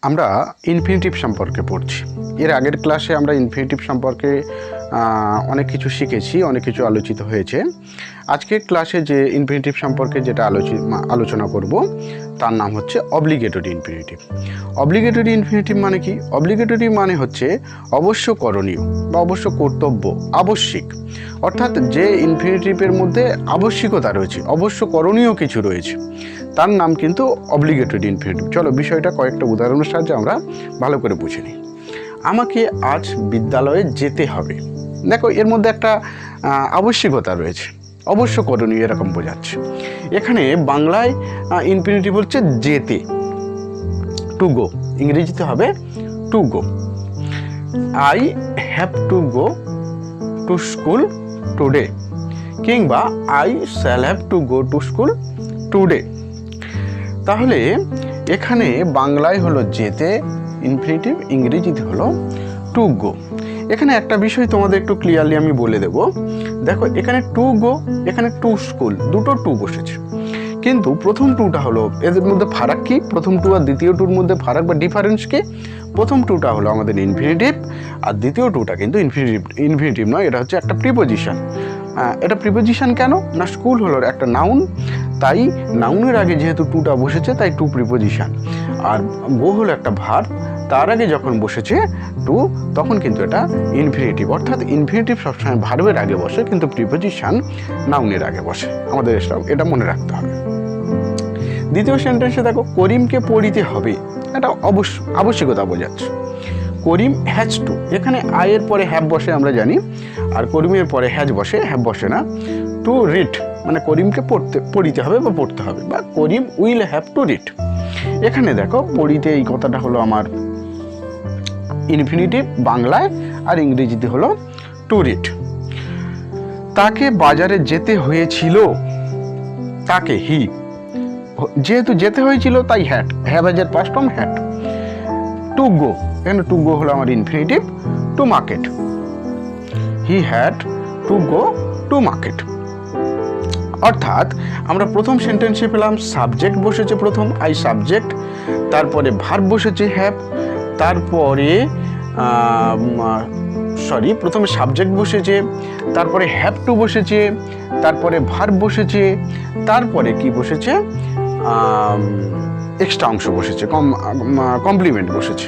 আমরা ইনফিনিটিভ সম্পর্কে পড়ছি। এর আগের ক্লাসে আমরা ইনফিনিটিভ সম্পর্কে অনেক কিছু শিখেছি, অনেক কিছু আলোচিত হয়েছে। আজকের ক্লাসে যে ইনফিনিটিভ সম্পর্কে যেটা আলোচনা করব তার নাম হচ্ছে অব্লিগেটরি ইনফিনিটিভ। অব্লিগেটরি ইনফিনিটিভ মানে কি? অব্লিগেটরি মানে হচ্ছে অবশ্য করণীয় বা অবশ্য কর্তব্য, আবশ্যিক। অর্থাৎ যে ইনফিনিটিভের মধ্যে আবশ্যিকতা রয়েছে, অবশ্য করণীয় কিছু রয়েছে, তার নাম কিন্তু অব্লিগেটরি ইনফিনিটিভ। চলো বিষয়টা কয়েকটা উদাহরণের সাহায্যে আমরা ভালো করে বুঝে নিই। আমাকে আজ বিদ্যালয়ে যেতে হবে। দেখো, এর মধ্যে একটা আবশ্যিকতা রয়েছে, অবশ্য করণীয় এরকম বোঝাচ্ছে। এখানে বাংলায় ইনফিনিটিভ হচ্ছে যেতে, টু গো। ইংরেজিতে হবে to go. I have to go to school today, কিংবা I shall have to go to school today. তাহলে এখানে বাংলায় হলো যেতে ইনফিনিটিভ, ইংরেজিতে হলো টু গো। এখানে একটা বিষয় তোমাদের একটু ক্লিয়ারলি আমি বলে দেব। দেখো, এখানে টু গো, এখানে টু স্কুল, দুটো টু বসেছে, কিন্তু প্রথম টুটা হলো, এদের মধ্যে ফারাক কি? প্রথম টু আর দ্বিতীয় টুর মধ্যে ফারাক বা ডিফারেন্স কি? প্রথম টুটা হলো আমাদের ইনফিনিটিভ, আর দ্বিতীয় টুটা কিন্তু ইনফিনিটিভ নয়, এটা হচ্ছে একটা প্রিপোজিশন। এটা প্রিপোজিশন কেন না? স্কুল হলো একটা নাউন, তাই নাউনের আগে যেহেতু টুটা বসেছে তাই টু প্রিপোজিশন। আর গো হলো একটা ভার্ব, তার আগে যখন বসেছে টু তখন কিন্তু এটা ইনফিনিটিভ। অর্থাৎ ইনফিনিটিভ সবসময় ভার্বের আগে বসে, কিন্তু প্রিপোজিশন নাউনের আগে বসে। আমাদের এটা মনে রাখতে হবে। দ্বিতীয় সেন্টেন্সে দেখো, করিমকে পড়িতে হবে, এটা আবশ্যিকতা বোঝাচ্ছে। করিম হ্যাজ টু, এখানে আয়ের পরে হ্যাভ বসে আমরা জানি, আর করিমের পরে হ্যাজ বসে, হ্যাভ বসে না। টু রিড মানে করিমকে পড়িতে হবে বা পড়তে হবে, বা করিম উইল হ্যাভ টু রিড। এখানে দেখো, পড়িতে এই কথাটা হলো আমার ইনফিনিটিভ বাংলায়, আর ইংরেজিতে হলো টু রিড। তাকে বাজারে যেতে হয়েছিল, তাকে হি, যেহেতু যেতে হয়েছিল তাই হ্যাড, হ্যাভ এর past form had. To go, এখানে টু গো হলো আমার infinitive. To market, he had to go to market. অর্থাৎ আমরা প্রথম সেন্টেন্সে পেলাম সাবজেক্ট বসেছে প্রথম, আই সাবজেক্ট, তারপরে ভার্ব বসেছে হ্যাভ, তারপরে প্রথমে সাবজেক্ট বসেছে, তারপরে হ্যাভ টু বসেছে, তারপরে ভার্ব বসেছে, তারপরে কি বসেছে? এক্সট্রা অংশ বসেছে, কমপ্লিমেন্ট বসেছে।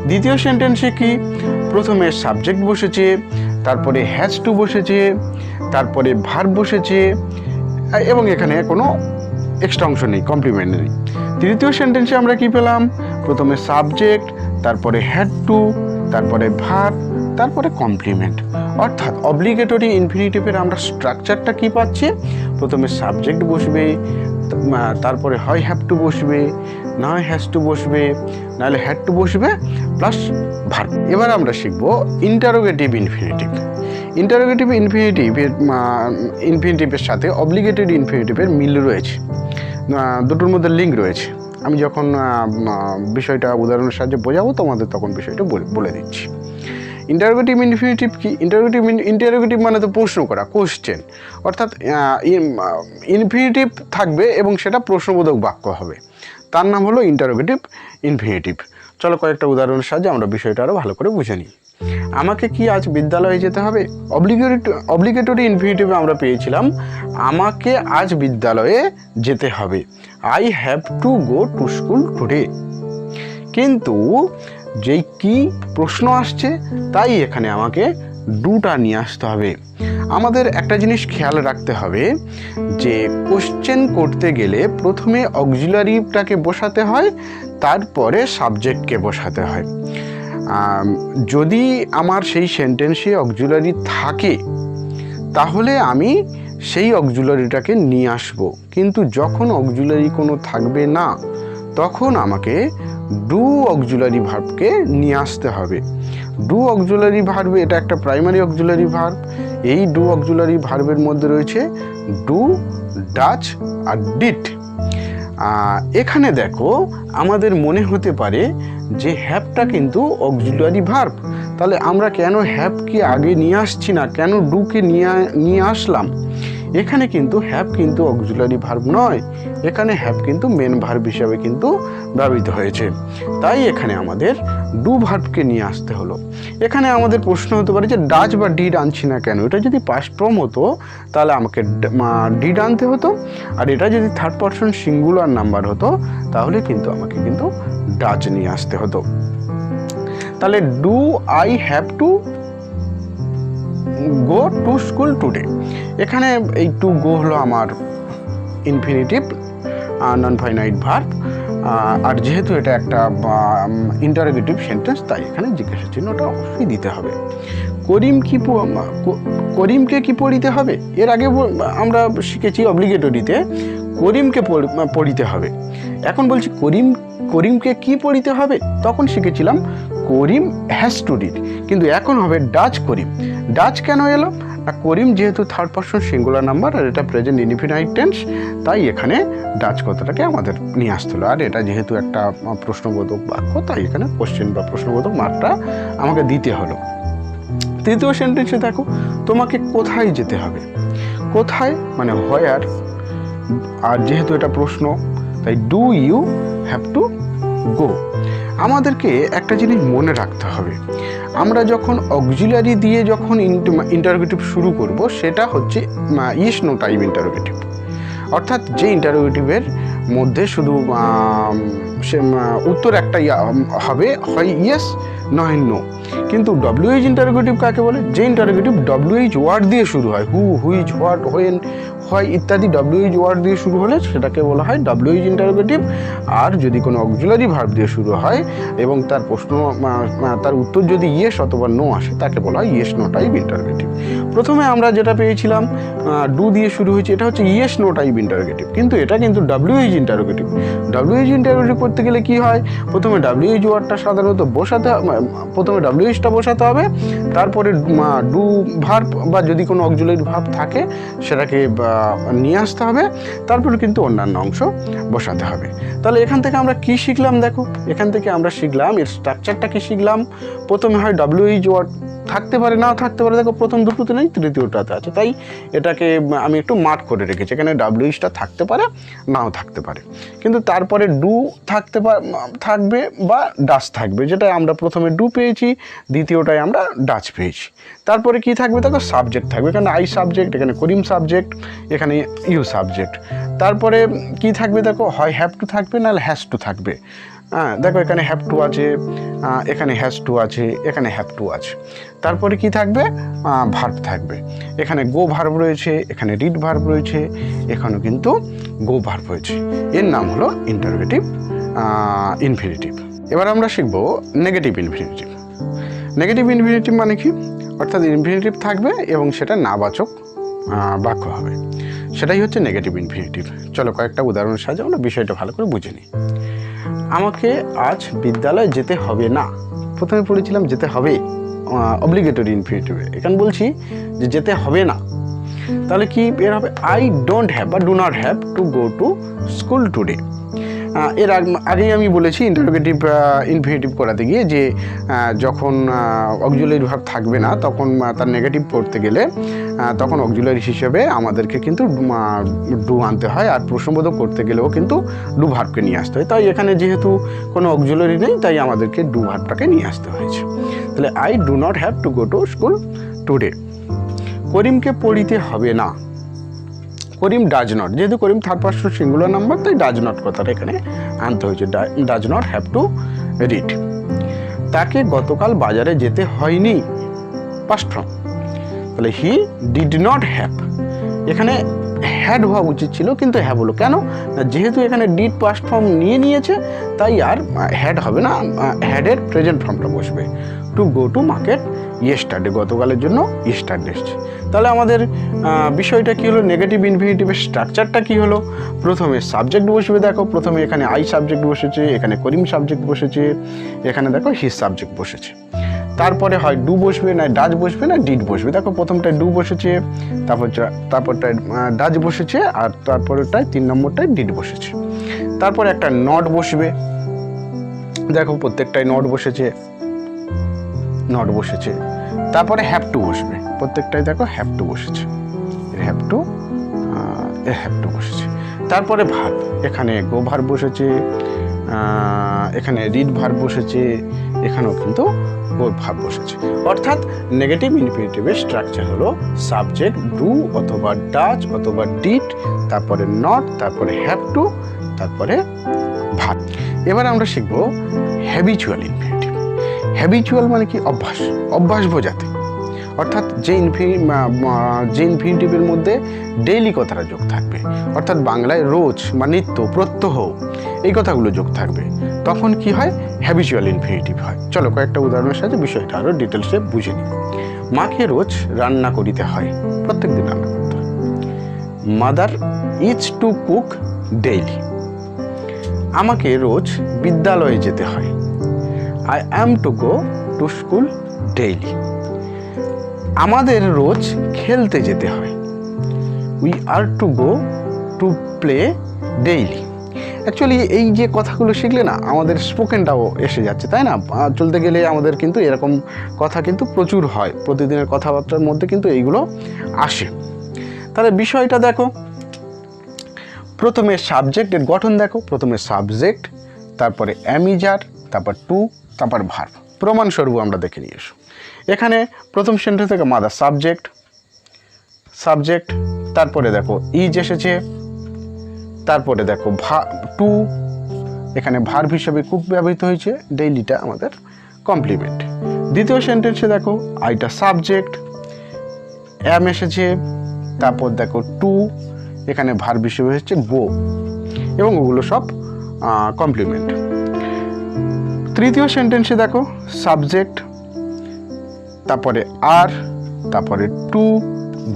দ্বিতীয় সেন্টেন্সে কি? প্রথমে সাবজেক্ট বসেছে, তারপরে হ্যাজ টু বসেছে, তারপরে ভার্ব বসেছে, এবং এখানে কোনো এক্সট্রা অংশ নেই, কমপ্লিমেন্ট নেই। তৃতীয় সেন্টেন্সে আমরা কি পেলাম? প্রথমে সাবজেক্ট, তারপরে হ্যাড টু, তারপরে ভার্ব, তারপরে কমপ্লিমেন্ট। অর্থাৎ অব্লিগেটরি ইনফিনিটিভের আমরা স্ট্রাকচারটা কি পাচ্ছি? প্রথমে সাবজেক্ট বসবে, তারপরে হয় হ্যাভ টু বসবে, না হয় হ্যাজ টু বসবে, নাহলে হ্যাড টু বসবে, প্লাস ভার্ব। এবার আমরা শিখব ইন্টারোগেটিভ ইনফিনিটিভ। ইন্টারোগেটিভ ইনফিনিটিভের সাথে অব্লিগেটরি ইনফিনিটিভের মিল রয়েছে, দুটোর মধ্যে লিঙ্ক রয়েছে। আমি যখন বিষয়টা উদাহরণের সাহায্যে বোঝাবো তোমাদের, তখন বিষয়টা বলে দিচ্ছি। ইন্টারোগেটিভ ইনফিনিটিভ কি? ইন্টারোগেটিভ মানে তো প্রশ্ন করা, কোশ্চেন। অর্থাৎ ইনফিনিটিভ থাকবে এবং সেটা প্রশ্নবোধক বাক্য হবে, তার নাম হলো ইন্টারোগেটিভ ইনফিনিটিভ। চলো কয়েকটা উদাহরণের সাহায্যে আমরা বিষয়টা আরও ভালো করে বুঝে নিই। আমাকে কি আজ বিদ্যালয়ে যেতে হবে? অব্লিগেটরি ইনফিনিটিভে আমরা পেয়েছিলাম আমাকে আজ বিদ্যালয়ে যেতে হবে, I have to go to school today. কিন্তু যেই কি প্রশ্ন আসছে, তাই এখানে আমাকে ডুটা নিয়ে আসতে হবে। আমাদের একটা জিনিস খেয়াল রাখতে হবে যে কোশ্চেন করতে গেলে প্রথমে অক্সিলারিটাকে বসাতে হয়, তারপরে সাবজেক্টকে বসাতে হয়। যদি আমার সেই সেন্টেন্সে অক্সিলারি থাকে তাহলে আমি সেই অক্সিলারিটাকে নিয়ে আসব, কিন্তু যখন অক্সিলারি কোনো থাকবে না তখন আমাকে ডু অক্সিলারি ভার্বকে নিয়ে আসতে হবে। ডু অক্সিলারি ভার্ব, এটা একটা প্রাইমারি অক্সিলারি ভার্ব। এই ডু অক্সিলারি ভার্বের মধ্যে রয়েছে ডু, ডাচ আর ডিড। এখানে দেখো, আমাদের মনে হতে পারে যে হ্যাভটা কিন্তু অক্সিলারি ভার্ব, তাহলে আমরা কেন হ্যাভকে আগে নিয়ে আসছি না, কেন ডুকে নিয়ে আসলাম? এখানে কিন্তু হ্যাভ কিন্তু অক্সিলারি ভার্ব নয়, এখানে হ্যাভ কিন্তু মেন ভার্ব হিসাবে কিন্তু ব্যবহৃত হয়েছে। তাই এখানে আমাদের ডু ভার্বকে নিয়ে আসতে হলো। এখানে আমাদের প্রশ্ন হতে পারে যে ডাজ বা ডিড আনছি না কেন? এটা যদি পাস্ট ফর্ম হতো তাহলে আমাকে ডিড আনতে হতো, আর এটা যদি থার্ড পারসন সিঙ্গুলার নাম্বার হতো তাহলে কিন্তু আমাকে কিন্তু ডাজ নিয়ে আসতে হতো। তাহলে do I have to go to school today, এখানে এই টু গো হলো আমার ইনফিনিটিভ নন ফাইনাইট ভার্ব, আর যেহেতু এটা একটা ইন্টারোগেটিভ সেন্টেন্স তাই এখানে জিজ্ঞাসা চিহ্নটা অবশ্যই দিতে হবে। করিমকে কি পড়িতে হবে? এর আগে আমরা শিখেছি অব্লিগেটরিতে করিমকে পড়িতে হবে। এখন বলছি করিমকে কি পড়িতে হবে? তখন শিখেছিলাম করিম হ্যাজ টু রিড, কিন্তু এখন হবে ডাজ করিম। ডাজ কেন এলো? করিম যেহেতু থার্ড পারসন সিঙ্গুলার নাম্বার আর এটা প্রেজেন্ট ইনডিফিনাইট টেন্স, তাই এখানে ডাচ কথাটাকে আমাদের নিয়ে আসতে হলো। আর এটা যেহেতু একটা প্রশ্নবোধক বাক্য তাই এখানে কোশ্চেন বা প্রশ্নবোধক মার্কটা আমাকে দিতে হলো। তৃতীয় সেন্টেন্সে দেখো, তোমাকে কোথায় যেতে হবে? কোথায় মানে হোয়ার, আর যেহেতু এটা প্রশ্ন তাই do you have to go. আমাদেরকে একটা জিনিস মনে রাখতে হবে, আমরা যখন অক্সিলারি দিয়ে যখন ইন্টারোগেটিভ শুরু করব সেটা হচ্ছে ইয়েস নো টাইপ ইন্টারোগেটিভ, অর্থাৎ যে ইন্টারোগেটিভের মধ্যে শুধু উত্তর একটা হবে, হয় ইয়েস নয় নো। কিন্তু ডব্লিউএইচ ইন্টারোগেটিভ কাকে বলে? যে ইন্টারোগেটিভ ডব্লিউএইচ ওয়ার্ড দিয়ে শুরু হয়, হু, হুইচ, হোয়াট, হোয়েন, হয় ইত্যাদি ডব্লিউএইচ ওয়ার্ড দিয়ে শুরু হলে সেটাকে বলা হয় ডব্লিউএইচ ইন্টারোগেটিভ। আর যদি কোনো অক্সিলারি ভার্ব দিয়ে শুরু হয় এবং তার প্রশ্ন তার উত্তর যদি ইয়েস অথবা নো আসে তাকে বলা হয় ইয়েস নো টাইপ ইন্টারোগেটিভ। প্রথমে আমরা যেটা পেয়েছিলাম ডু দিয়ে শুরু হয়েছে, এটা হচ্ছে ইয়েস নো টাইপ ইন্টারোগেটিভ, কিন্তু এটা কিন্তু ডব্লিউএইচ ইন্টারোগেটিভ। ডব্লিউএইচ ইন্টারোগেটিভ করতে গেলে কি হয়? প্রথমে ডব্লিউএইচ ওয়ার্ডটা সাধারণত প্রথমে ডব্লিউএইচটা বসাতে হবে, তারপরে ডু ভার্ব বা যদি কোনো অক্সিলারি ভার্ব থাকে সেটাকে নিয়ে আসতে হবে, তারপরে কিন্তু অন্যান্য অংশ বসাতে হবে। তাহলে এখান থেকে আমরা কি শিখলাম? দেখো এখান থেকে আমরা শিখলাম এর স্ট্রাকচারটা কি শিখলাম। প্রথমে হয় ডব্লিউএইচ ওয়ার্ড থাকতে পারে, নাও থাকতে পারে, দেখো প্রথম দুটোতে নেই, তৃতীয়টাতে আছে, তাই এটাকে আমি একটু মার্ক করে রেখেছি। এখানে ডব্লিউএইচটা থাকতে পারে, নাও থাকতে পারে, কিন্তু তারপরে ডু থাকবে বা ডাচ থাকবে, যেটা আমরা প্রথমে ডু পেয়েছি, দ্বিতীয়টায় আমরা ডাচ পেয়েছি। তারপরে কি থাকবে? দেখো সাবজেক্ট থাকবে, এখানে আই সাবজেক্ট, এখানে করিম সাবজেক্ট, এখানে ইউ সাবজেক্ট। তারপরে কি থাকবে? দেখো হয় হ্যাভ টু থাকবে নাহলে হ্যাজ টু থাকবে। দেখো এখানে হ্যাভ টু আছে, এখানে হ্যাজ টু আছে, এখানে হ্যাভ টু আছে। তারপরে কি থাকবে? ভার্ব থাকবে, এখানে গো ভার্ব রয়েছে, এখানে রিড ভার্ব রয়েছে, এখানেও কিন্তু গো ভার্ব রয়েছে। এর নাম হলো ইন্টারোগেটিভ ইনফিনিটিভ। এবার আমরা শিখব নেগেটিভ ইনফিনিটিভ। নেগেটিভ ইনফিনিটিভ মানে কি? অর্থাৎ ইনফিনিটিভ থাকবে এবং সেটা নাবাচক বাক্য হবে, সেটাই হচ্ছে নেগেটিভ ইনফিনিটিভ। চলো কয়েকটা উদাহরণের সাহায্যে আমরা বিষয়টা ভালো করে বুঝে নিই। আমাকে আজ বিদ্যালয়ে যেতে হবে না। প্রথমে পড়েছিলাম যেতে হবে, অব্লিগেটরি ইনফিনিটিভে। এখানে বলছি যে যেতে হবে না, তাহলে কি এর হবে? আই ডোন্ট হ্যাভ বা do not have to go to school today. এর আগেই আমি বলেছি ইন্টারোগেটিভ ইনফিনিটিভ করাতে গিয়ে যে যখন অক্সিলারি ভার্ব থাকবে না তখন তার নেগেটিভ করতে গেলে তখন অক্সিলারি হিসেবে আমাদেরকে কিন্তু ডু আনতে হয়, আর প্রশ্নবোধক করতে গেলেও কিন্তু ডু ভার্বকে নিয়ে আসতে হয়। তাই এখানে যেহেতু কোনো অক্সিলারি নেই তাই আমাদেরকে ডু ভার্বটাকে নিয়ে আসতে হয়েছে। তাহলে I do not have to go to school today. করিমকে পড়িতে হবে না, করিম ডাজ নট, যেহেতু করিম থার্ড পারসন সিঙ্গুলার নাম্বার তাই ডাজ নট কথাটা এখানে আনতে হয়েছে, does not have to read. তাকে গতকাল বাজারে যেতে হয়নি, পাস্ট ফর্ম, তাহলে হি ডিড নট হ্যাভ। এখানে হ্যাড হওয়া উচিত ছিল কিন্তু হ্যাভ হলো কেন? যেহেতু এখানে ডিড পাস্ট ফর্ম নিয়েছে তাই আর হ্যাড হবে না, হ্যাডের প্রেজেন্ট ফর্মটা বসবে। Two go to market yesterday, গতকালের জন্য ইয়েস্টারডে এসছে। তাহলে আমাদের বিষয়টা কী হলো? নেগেটিভ ইনফিনিটিভের স্ট্রাকচারটা কী হলো? প্রথমে সাবজেক্ট বসবে, দেখো প্রথমে এখানে আই সাবজেক্ট বসেছে, এখানে করিম সাবজেক্ট বসেছে, এখানে দেখো হিজ সাবজেক্ট বসেছে। তারপরে হয় ডু বসবে, না ডাজ বসবে, না ডিড বসবে। দেখো প্রথমটায় ডু বসেছে, তারপরটায় ডাজ বসেছে, আর তারপরেরটায় 3 নম্বরটায় ডিড বসেছে। তারপরে একটা নট বসবে, দেখো প্রত্যেকটায় নট বসেছে। তারপরে হ্যাভ টু বসবে, প্রত্যেকটাই দেখো হ্যাভ টু বসেছে, হ্যাভ টু হ্যাভ টু বসেছে। তারপরে ভার্ব, এখানে গো ভার্ব বসেছে, এখানে রিড ভার্ব বসেছে, এখানেও কিন্তু গো ভার্ব বসেছে। অর্থাৎ নেগেটিভ ইনফিনিটিভের স্ট্রাকচার হলো সাবজেক্ট ডু অথবা ডাজ অথবা ডিড, তারপরে নট, তারপরে হ্যাভ টু, তারপরে ভার্ব। এবার আমরা শিখব হ্যাবিচুয়াল ইনফিনিটিভ। হ্যাবিচুয়াল মানে কি? অভ্যাস, অভ্যাস বোঝাতে। অর্থাৎ যে ইনফিনিটিভের মধ্যে ডেইলি কথাটা যোগ থাকবে, অর্থাৎ বাংলায় রোজ বা নিত্য, প্রত্যহ, এই কথাগুলো যোগ থাকবে, তখন কি হয়? হ্যাবিচুয়াল ইনফিনিটিভ হয়। চলো কয়েকটা উদাহরণের সাথে বিষয়টা আরও ডিটেলসে বুঝে নিই। মাকে রোজ রান্না করিতে হয়, প্রত্যেক দিন রান্না করতে হয়। Mother is to cook daily. আমাকে রোজ বিদ্যালয়ে যেতে হয়। I am two go to school daily. আমাদের রোজ খেলতে যেতে হয়। We are two go to play daily. Actually এই যে কথাগুলো শিখলে না আমাদের স্পোকেনটাও এসে যাচ্ছে, তাই না? চলতে গেলে আমাদের কিন্তু এরকম কথা কিন্তু প্রচুর হয়, প্রতিদিনের কথাবার্তার মধ্যে কিন্তু এইগুলো আসে। তাহলে বিষয়টা দেখো, প্রথমে সাবজেক্টের গঠন দেখো। প্রথমে সাবজেক্ট, তারপরে অ্যামিজার, তারপর টু, তারপর ভার্ব। প্রমাণস্বরূপ আমরা দেখে নিয়ে এসো। এখানে প্রথম সেন্টেন্স থেকে মাদার সাবজেক্ট, তারপরে দেখো ইজ এসেছে, তারপরে দেখো টু, এখানে ভার্ব হিসেবে কুক ব্যবহৃত হয়েছে, ডেইলিটা আমাদের কমপ্লিমেন্ট। দ্বিতীয় সেন্টেন্সে দেখো আইটা সাবজেক্ট, অ্যাম এসেছে, তারপর দেখো টু, এখানে ভার্ব হিসেবে হচ্ছে গো, এবং ওগুলো সব কমপ্লিমেন্ট। তৃতীয় সেন্টেন্সে দেখো সাবজেক্ট, তারপরে আর, তারপরে টু,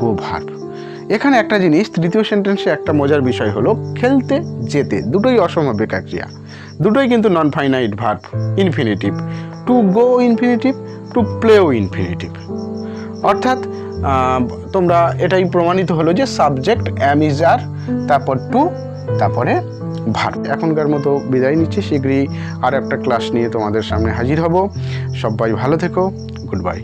গো ভার্ব। এখানে একটা জিনিস, তৃতীয় সেন্টেন্সে একটা মজার বিষয় হলো খেলতে যেতে, দুটোই অসমাপিক ক্রিয়া, দুটোই কিন্তু non finite verb infinitive. To go infinitive, to প্লেও ইনফিনিটিভ। অর্থাৎ তোমরা এটাই প্রমাণিত হলো যে সাবজেক্ট অ্যামিজার, তারপর টু, তারপরে ভার্ব। এখনকার মতো বিদায় নিচ্ছি, শীঘ্রই আর একটা ক্লাস নিয়ে তোমাদের সামনে হাজির হব। সবাই ভালো থেকো, গুড বাই।